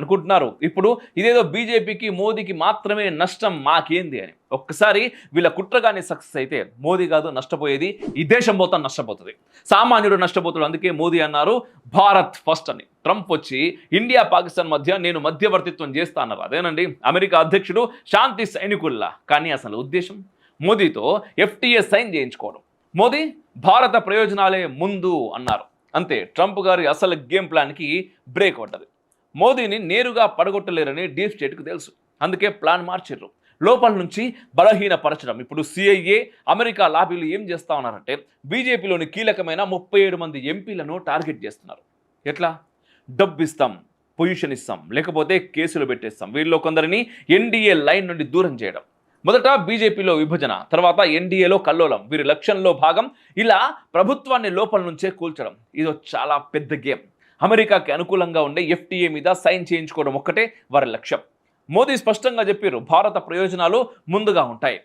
అనుకుంటున్నారు ఇప్పుడు ఇదేదో బీజేపీకి మోదీకి మాత్రమే నష్టం, మాకేంది అని. ఒక్కసారి వీళ్ళ కుట్రగానే సక్సెస్ అయితే మోదీ కాదు నష్టపోయేది, ఈ దేశం మొత్తం నష్టపోతుంది, సామాన్యుడు నష్టపోతాడు. అందుకే మోదీ అన్నారు భారత్ ఫస్ట్ అని. ట్రంప్ వచ్చి ఇండియా పాకిస్తాన్ మధ్య నేను మధ్యవర్తిత్వం చేస్తా అన్నారు. అదేనండి అమెరికా అధ్యక్షుడు శాంతి సైనికుల్లా. కానీ అసలు ఉద్దేశం మోదీతో ఎఫ్టీఏ సైన్ చేయించుకోవడం. మోదీ భారత ప్రయోజనాలే ముందు అన్నారు. అంతే, ట్రంప్ గారి అసలు గేమ్ ప్లాన్కి బ్రేక్ పడ్డది. మోదీని నేరుగా పడగొట్టలేరని డీప్ స్టేట్కు తెలుసు. అందుకే ప్లాన్ మార్చారు, లోపల నుంచి బలహీనపరచడం. ఇప్పుడు సిఐఏ అమెరికా లాబీలు ఏం చేస్తా ఉన్నారంటే బీజేపీలోని కీలకమైన 37 మంది ఎంపీలను టార్గెట్ చేస్తున్నారు. ఎట్లా? డబ్బు ఇస్తాం, పొజిషన్ ఇస్తాం, లేకపోతే కేసులు పెట్టేస్తాం. వీళ్ళలో కొందరిని ఎన్డీఏ లైన్ నుండి దూరం చేయడం. మొదట బీజేపీలో విభజన, తర్వాత ఎన్డీఏలో కల్లోలం, వీరి లక్ష్యంలో భాగం. ఇలా ప్రభుత్వాన్ని లోపల నుంచే కూల్చడం. ఇది చాలా పెద్ద గేమ్. అమెరికాకి అనుకూలంగా ఉండే ఎఫ్టీఏ మీద సైన్ చేయించుకోవడం ఒక్కటే వారి లక్ష్యం. మోదీ స్పష్టంగా చెప్పారు, భారత ప్రయోజనాలు ముందుగా ఉంటాయి.